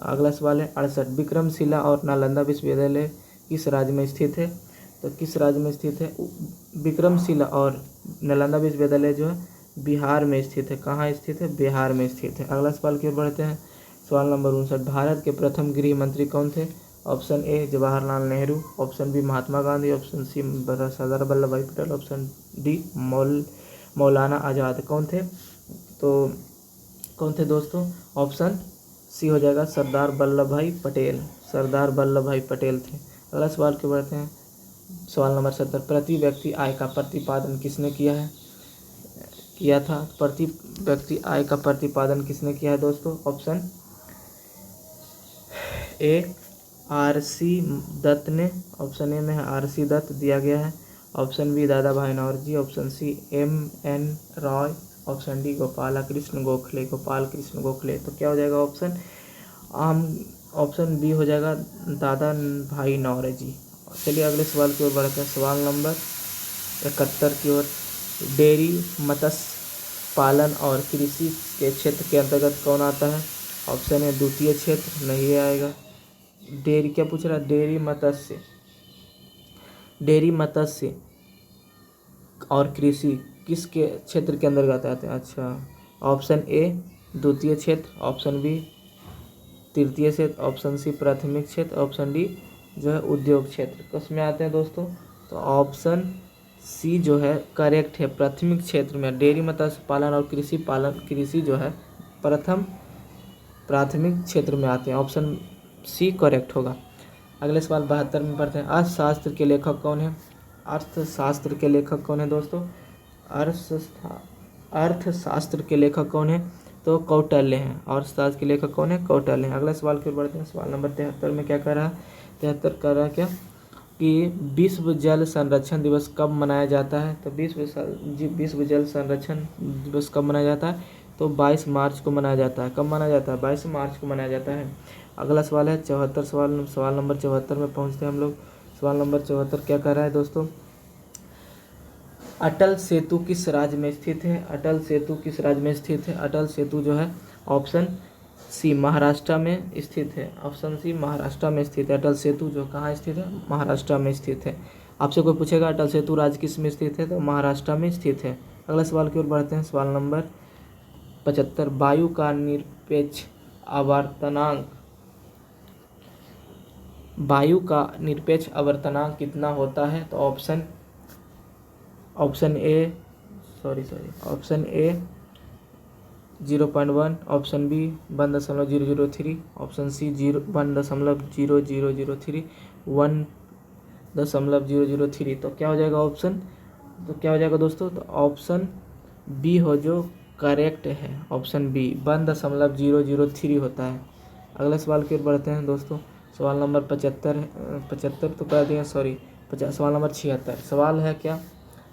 अगला सवाल है 68, विक्रमशिला और नालंदा विश्वविद्यालय किस राज्य में स्थित है? तो किस राज्य में स्थित है? विक्रमशिला और नालंदा विश्वविद्यालय जो है बिहार में स्थित है। कहाँ स्थित है? बिहार में स्थित है। अगला सवाल की ओर बढ़ते हैं। सवाल नंबर 59, भारत के प्रथम गृह मंत्री कौन थे? Option A Jawaharlal Nehru, option B Mahatma Gandhi, option C Sardar Vallabhbhai Patel, option D मौलाना आज़ाद। कौन थे? तो कौन थे दोस्तों? ऑप्शन सी हो जाएगा सरदार वल्लभ भाई पटेल। सरदार वल्लभ भाई पटेल थे। अगला सवाल के बढ़ते हैं। सवाल नंबर 70, प्रति व्यक्ति आय का प्रतिपादन किसने किया था? प्रति व्यक्ति आय का प्रतिपादन किसने किया है दोस्तों? ऑप्शन ए RC दत्त ने, ऑप्शन ए में है RC दत्त दिया गया है, option B Dadabhai Naoroji, option C MN Roy, option D Gopal Krishna Gokhale. तो क्या हो जाएगा ऑप्शन बी हो जाएगा दादा भाई नौरोजी। चलिए अगले सवाल की ओर बढ़ते हैं। सवाल नंबर 71 की ओर, डेयरी मत्स्य पालन और कृषि के क्षेत्र के अंतर्गत कौन आता है? ऑप्शन ए द्वितीय क्षेत्र, नहीं आएगा। डेयरी क्या पूछ रहा है? डेयरी मत्स्य और कृषि किसके क्षेत्र के अंतर्गत आते हैं? अच्छा, ऑप्शन ए द्वितीय क्षेत्र, ऑप्शन बी तृतीय क्षेत्र, ऑप्शन सी प्राथमिक क्षेत्र, ऑप्शन डी जो है उद्योग क्षेत्र। किस में आते हैं दोस्तों? तो ऑप्शन सी जो है करेक्ट है। प्राथमिक क्षेत्र में डेयरी मत्स्य पालन और कृषि जो है प्राथमिक क्षेत्र में आते हैं। ऑप्शन सी करेक्ट होगा। अगले सवाल 72 में पढ़ते हैं। अर्थशास्त्र के लेखक कौन है? अर्थशास्त्र के लेखक कौन है दोस्तों? अर्थशास्त्र के लेखक कौन है? तो कौटिल्य हैं। अर्थशास्त्र के लेखक कौन है? कौटिल्य हैं। अगले सवाल की ओर बढ़ते हैं। सवाल नंबर 73 में क्या कर रहा है? 73 कर रहा है क्या कि विश्व जल संरक्षण दिवस कब मनाया जाता है? तो विश्व जल संरक्षण दिवस कब मनाया जाता है? तो 22 मार्च को मनाया जाता है। कब मनाया जाता है? 22 मार्च को मनाया जाता है। अगला सवाल है 74। सवाल नंबर 74 में पहुंचते हैं हम लोग। सवाल नंबर 74 क्या कर रहा है दोस्तों? अटल सेतु किस राज्य में स्थित है? अटल सेतु किस राज्य में स्थित है? अटल सेतु जो है ऑप्शन सी महाराष्ट्र में स्थित है। ऑप्शन सी महाराष्ट्र में स्थित है। अटल सेतु जो कहाँ स्थित है? महाराष्ट्र में स्थित है। आपसे कोई पूछेगा अटल सेतु राज्य किस में स्थित है? तो महाराष्ट्र में स्थित है। अगला सवाल की ओर बढ़ते हैं। सवाल नंबर 75, वायु का निरपेक्ष आवर्तनांक कितना होता है? तो option A 0.1, option B 1.003, option C 1.0003, 1.003। तो क्या हो जाएगा दोस्तों? तो ऑप्शन बी हो जो करेक्ट है। ऑप्शन बी 1.003 होता है। अगले सवाल की ओर बढ़ते हैं दोस्तों। सवाल नंबर 75 तो कर दिए, सॉरी। सवाल नंबर 76। सवाल है क्या?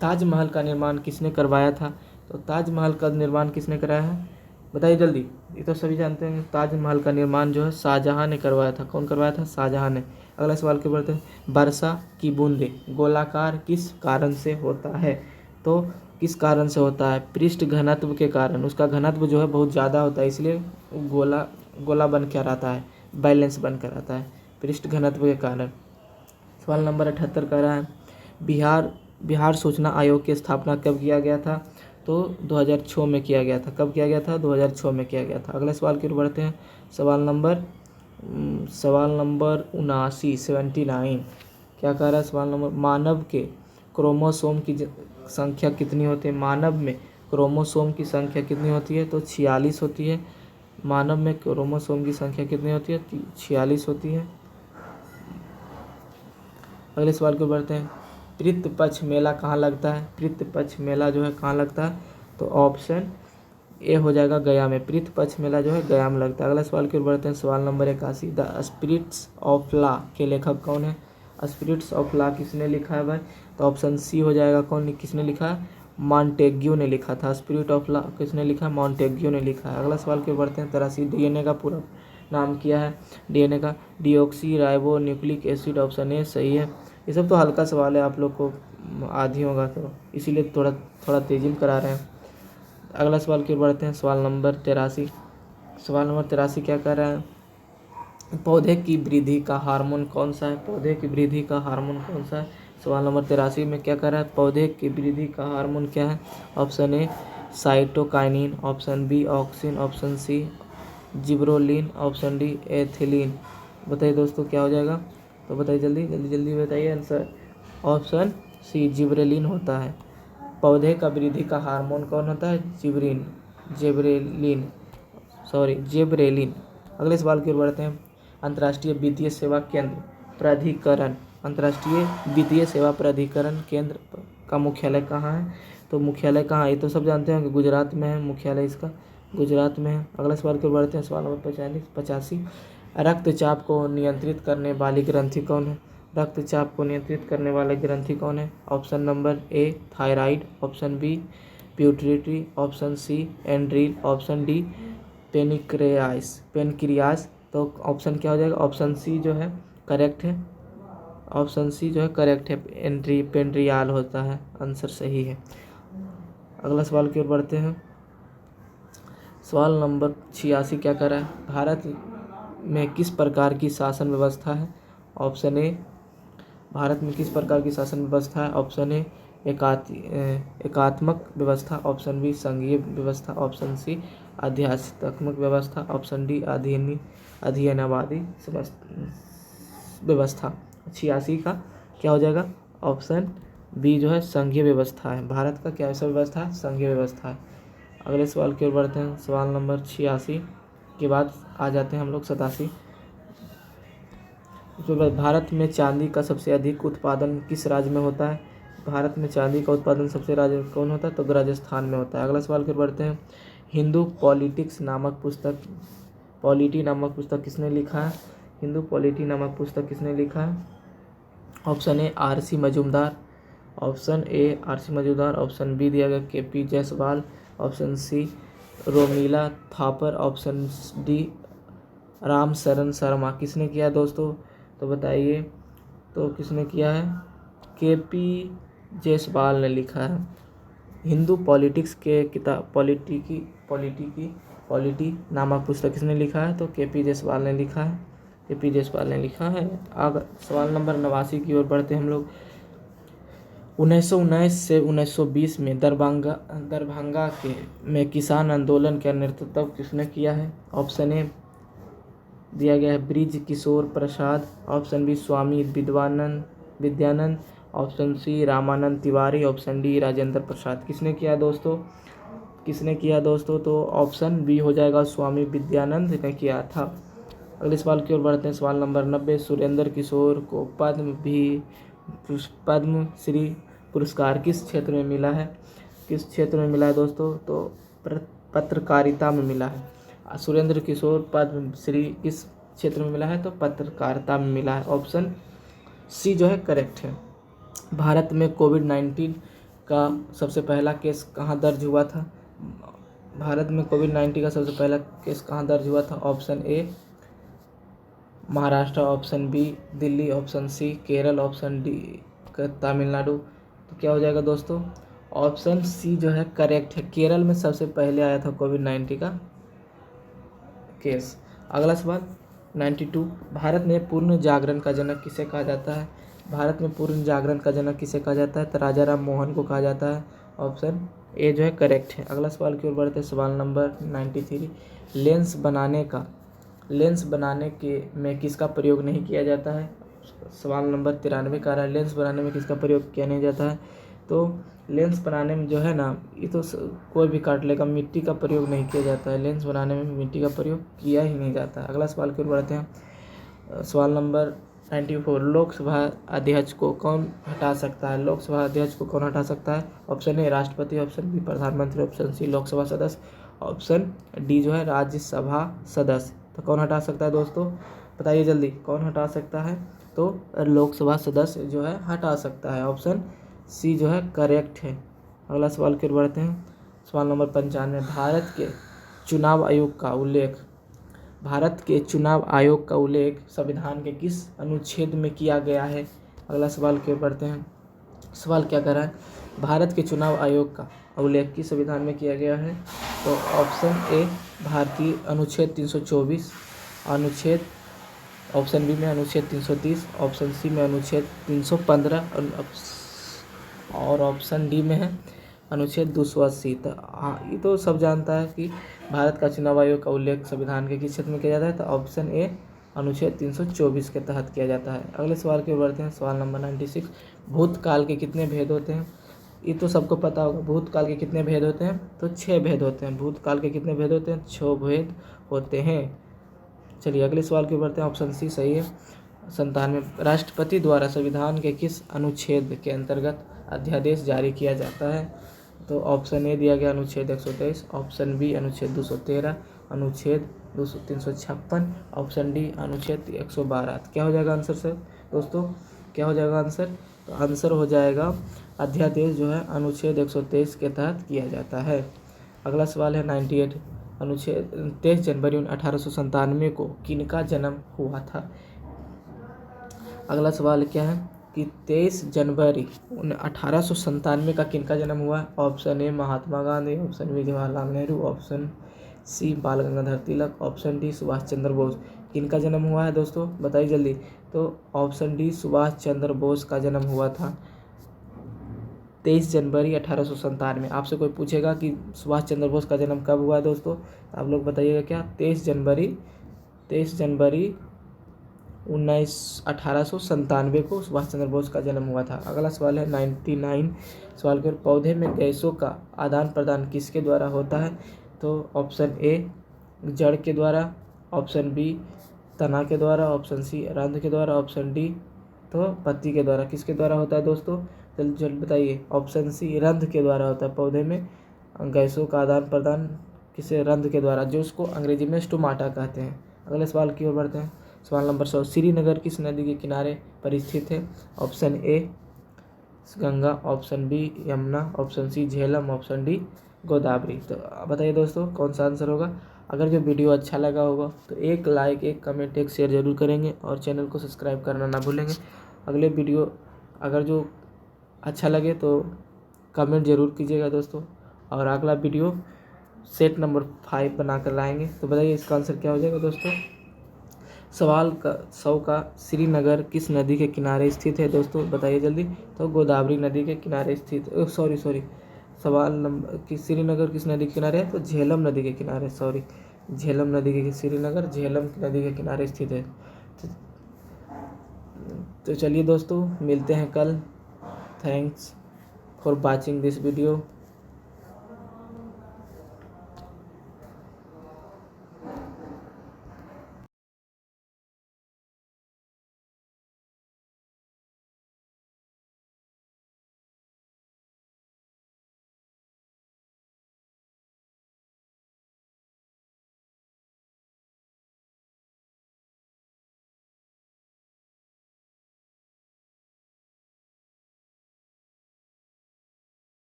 ताजमहल का निर्माण किसने करवाया था? तो ताजमहल का निर्माण किसने कराया है? बताइए जल्दी। ये तो सभी जानते हैं ताजमहल का निर्माण जो है शाहजहां ने करवाया था। कौन करवाया था? शाहजहां ने। अगला सवाल के बढ़ते हैं। वर्षा की बूंदें गोलाकार किस कारण से होता है? तो किस कारण से होता है? पृष्ठ घनत्व के कारण। उसका घनत्व जो है बहुत ज़्यादा होता है, इसलिए गोला बन के रहता है, बैलेंस बन कर रहता है पृष्ठ घनत्व के कारण। सवाल नंबर 78 कह रहा है बिहार सूचना आयोग की स्थापना कब किया गया था? तो 2006 में किया गया था। कब किया गया था? 2006 में किया गया था। अगले सवाल की ओर बढ़ते हैं। सवाल नंबर 79 क्या कह रहा है? सवाल नंबर, मानव के क्रोमोसोम की संख्या कितनी होती है? मानव में क्रोमोसोम की संख्या कितनी होती है? तो 46 होती है। मानव में क्रोमोसोम की संख्या कितनी होती है? 46 होती है। अगले सवाल को बढ़ते हैं। पितृपक्ष मेला कहाँ लगता है? पितृपक्ष मेला जो है कहाँ लगता है? तो ऑप्शन ए हो जाएगा गया में। पितृपक्ष मेला जो है गया में लगता है। अगला सवाल की ओर बढ़ते हैं। सवाल number 81, the spirits of law के लेखक कौन है? स्पिरिट्स ऑफ लॉ किसने लिखा है भाई? तो ऑप्शन सी हो जाएगा। किसने लिखा है? मॉन्टेग्यू ने लिखा था। स्पिरिट ऑफ लॉ किसने लिखा है? मॉन्टेग्यू ने लिखा है। अगला सवाल की ओर बढ़ते हैं। 83, DNA का पूरा नाम किया है डीएनए का? Deoxy ribo nucleic acid, option A सही है। ये सब तो हल्का सवाल है, आप लोग को आधी होगा तो इसीलिए थोड़ा थोड़ा तेजी में करा रहे हैं। अगला सवाल की ओर बढ़ते हैं। सवाल नंबर 83। सवाल नंबर 83 क्या कर रहा है? पौधे की वृद्धि का हार्मोन कौन सा है? पौधे की वृद्धि का हार्मोन कौन सा है? सवाल नंबर 83 में क्या कर रहा है? पौधे की वृद्धि का हार्मोन क्या है? Option A cytokinin, option B auxin, option C gibberellin, option D ethylene. बताइए दोस्तों क्या हो जाएगा? तो बताइए जल्दी जल्दी जल्दी बताइए आंसर। ऑप्शन सी जिब्रेलिन होता है। पौधे का वृद्धि का हार्मोन कौन होता है? जेब्रेलिन। अगले सवाल की ओर बढ़ते हैं। अंतर्राष्ट्रीय वित्तीय सेवा केंद्र प्राधिकरण, अंतर्राष्ट्रीय वित्तीय सेवा प्राधिकरण केंद्र का मुख्यालय कहाँ है? तो मुख्यालय कहाँ है? ये तो सब जानते हैं कि गुजरात में है मुख्यालय इसका, गुजरात में है। अगला सवाल की ओर बढ़ते हैं। सवाल नंबर 85। रक्तचाप को नियंत्रित करने वाली ग्रंथि कौन है? रक्तचाप को नियंत्रित करने वाली ग्रंथि कौन है? Option number A thyroid, option B pituitary, option C एंड्रील, ऑप्शन डी पेनक्रियास। तो ऑप्शन क्या हो जाएगा? ऑप्शन सी जो है करेक्ट है, ऑप्शन सी जो है करेक्ट है, पेंड्रियाल होता है, आंसर सही है। अगला सवाल की ओर बढ़ते हैं। सवाल नंबर 86 क्या कर रहा है? भारत में किस प्रकार की शासन व्यवस्था है? ऑप्शन ए भारत में किस प्रकार की शासन व्यवस्था है? ऑप्शन ए एकात्मक व्यवस्था, ऑप्शन बी संघीय व्यवस्था, ऑप्शन सी आध्यात्मिक व्यवस्था, ऑप्शन डी अधीनवादी व्यवस्था। 86 का क्या हो जाएगा? ऑप्शन बी जो है संघीय व्यवस्था है। भारत का क्या ऐसा व्यवस्था है? संघीय व्यवस्था है। अगले सवाल की ओर बढ़ते हैं। सवाल नंबर 86 के बाद आ जाते हैं हम लोग 87। उसके बाद भारत में चांदी का सबसे अधिक उत्पादन किस राज्य में होता है? भारत में चांदी का उत्पादन सबसे राज्य कौन होता है? तो राजस्थान में होता है। अगला सवाल की ओर बढ़ते हैं। हिंदू पॉलिटी नामक पुस्तक किसने लिखा है? हिंदू पॉलिटी नामक पुस्तक किसने लिखा है? Option A R C. Majumdar, option B दिया गया K P. Jayaswal, option C Romila Thapar, option D Ramsharan Sharma. किसने किया दोस्तों? तो बताइए तो किसने किया है? के.पी. जायसवाल ने लिखा है। हिंदू पॉलिटिक्स के किताब पॉलिटी नामक पुस्तक किसने लिखा है? तो के.पी. जायसवाल ने लिखा है, के.पी. जायसवाल ने लिखा है। आगे सवाल नंबर 89 की ओर बढ़ते हैं हम लोग। 1919 से 1920 में दरभंगा में किसान आंदोलन का नेतृत्व किसने किया है? ऑप्शन ए दिया गया है Brij Kishore Prasad, option B Swami Vidyanand, option C Ramanand Tiwari, option D Rajendra Prasad. किसने किया दोस्तों? तो ऑप्शन बी हो जाएगा, स्वामी विद्यानंद ने किया था। अगले सवाल की ओर बढ़ते हैं। सवाल नंबर 90। सुरेंद्र किशोर को पद्म श्री पुरस्कार किस क्षेत्र में मिला है? दोस्तों? तो पत्रकारिता में मिला है। सुरेंद्र किशोर पद्म श्री किस क्षेत्र में मिला है? तो पत्रकारिता में मिला है। ऑप्शन सी जो है करेक्ट है। भारत में कोविड-19 का सबसे पहला केस कहाँ दर्ज हुआ था? भारत में कोविड-19 का सबसे पहला केस कहाँ दर्ज हुआ था? Option A Maharashtra, option B Delhi, option C Kerala, option D Tamil Nadu. तो क्या हो जाएगा दोस्तों? ऑप्शन सी जो है करेक्ट है। केरल में सबसे पहले आया था कोविड-19 का केस। अगला सवाल 92। भारत में पूर्ण जागरण का जनक किसे कहा जाता है? तो राजा राम मोहन को कहा जाता है। ऑप्शन ए जो है करेक्ट है। अगला सवाल की ओर बढ़ते हैं। सवाल नंबर 93। लेंस बनाने में किसका प्रयोग नहीं किया जाता है? सवाल नंबर 93 का रहा है लेंस बनाने में किसका प्रयोग किया नहीं जाता है? तो लेंस बनाने में जो है ना, ये तो कोई भी काट लेगा, मिट्टी का प्रयोग नहीं किया जाता है। लेंस बनाने में मिट्टी का प्रयोग किया ही नहीं जाता है। अगला सवाल की ओर बढ़ते हैं। सवाल नंबर 94। लोकसभा अध्यक्ष को कौन हटा सकता है? ऑप्शन ए राष्ट्रपति, ऑप्शन बी प्रधानमंत्री, ऑप्शन सी लोकसभा सदस्य, ऑप्शन डी जो है राज्यसभा सदस्य। तो कौन हटा सकता है दोस्तों? बताइए जल्दी, कौन हटा सकता है? तो लोकसभा सदस्य जो है हटा सकता है। ऑप्शन सी जो है करेक्ट है। अगला सवाल की ओर बढ़ते हैं। सवाल नंबर 95। भारत के चुनाव आयोग का उल्लेख भारत के चुनाव आयोग का उल्लेख संविधान के किस अनुच्छेद में किया गया है? अगला सवाल के बढ़ते हैं। सवाल क्या कर रहा है? भारत के चुनाव आयोग का उल्लेख किस संविधान में किया गया है? तो ऑप्शन ए भारतीय अनुच्छेद 324, अनुच्छेद ऑप्शन बी में अनुच्छेद 330, ऑप्शन सी में अनुच्छेद 315 और ऑप्शन डी में है अनुच्छेद 280। तो ये तो सब जानता है कि भारत का चुनाव आयोग का उल्लेख संविधान के किस क्षेत्र में किया जाता है? तो ऑप्शन ए अनुच्छेद 324 के तहत किया जाता है। अगले सवाल की ओर बढ़ते हैं। सवाल नंबर 96, भूतकाल के कितने भेद होते हैं? ये तो सबको पता होगा। भूतकाल के कितने भेद होते हैं? तो 6 भेद होते हैं। भूतकाल के कितने भेद होते हैं? 6 भेद होते हैं। चलिए अगले सवाल की ओर बढ़ते हैं। ऑप्शन सी सही है। 97, राष्ट्रपति द्वारा संविधान के किस अनुच्छेद के अंतर्गत अध्यादेश जारी किया जाता है? तो ऑप्शन ए दिया गया अनुच्छेद 123, ऑप्शन बी अनुच्छेद 213, अनुच्छेद 356, ऑप्शन डी अनुच्छेद 112। क्या हो जाएगा आंसर सर? दोस्तों क्या हो जाएगा आंसर? तो आंसर हो जाएगा अध्यादेश जो है अनुच्छेद 123 के तहत किया जाता है। अगला सवाल है 98, अनुच्छेद 23 जनवरी 1897 को किनका जन्म हुआ था? अगला सवाल क्या है कि 23 जनवरी 1897 का किनका जन्म हुआ है? Option A Mahatma Gandhi, option B Jawaharlal Nehru, option C Bal Gangadhar Tilak, option D Subhash Chandra Bose. किनका जन्म हुआ है दोस्तों? बताइए जल्दी। तो ऑप्शन डी सुभाष चंद्र बोस का जन्म हुआ था 23 जनवरी 1897। आपसे कोई पूछेगा कि सुभाष चंद्र बोस का जन्म कब हुआ है दोस्तों? तो आप लोग बताइएगा क्या? 23 जनवरी 1897 को सुभाष चंद्र बोस का जन्म हुआ था। अगला सवाल है 99 सवाल के पौधे में गैसों का आदान प्रदान किसके द्वारा होता है? तो ऑप्शन ए जड़ के द्वारा, ऑप्शन बी तना के द्वारा, ऑप्शन सी रंध्र के द्वारा, ऑप्शन डी तो पत्ती के द्वारा। किसके द्वारा होता है दोस्तों? जल्दी जल्दी बताइए। ऑप्शन सी रंध्र के द्वारा होता है। पौधे में गैसों का आदान प्रदान किसे? रंध्र के द्वारा, जो उसको अंग्रेजी में स्टोमाटा कहते हैं। अगले सवाल की ओर बढ़ते हैं। सवाल नंबर 100, श्रीनगर किस नदी के किनारे पर स्थित है? Option A Ganga, option B Yamuna, option C Jhelum, option D Godavari. तो बताइए दोस्तों कौन सा आंसर होगा? अगर जो वीडियो अच्छा लगा होगा तो एक लाइक, एक कमेंट, एक शेयर जरूर करेंगे और चैनल को सब्सक्राइब करना ना भूलेंगे। अगले वीडियो अगर जो अच्छा लगे तो कमेंट जरूर कीजिएगा दोस्तों। और अगला वीडियो सेट नंबर 5 बना कर लाएंगे। तो बताइए इसका आंसर क्या हो जाएगा दोस्तों? सवाल का 100 का श्रीनगर किस नदी के किनारे स्थित है दोस्तों? बताइए जल्दी। तो गोदावरी नदी के किनारे स्थित, सॉरी सवाल नंबर कि श्रीनगर किस नदी के किनारे है? तो झेलम नदी के किनारे, झेलम नदी के श्रीनगर झेलम नदी के किनारे स्थित है। तो चलिए दोस्तों मिलते हैं कल। Thanks for watching this video.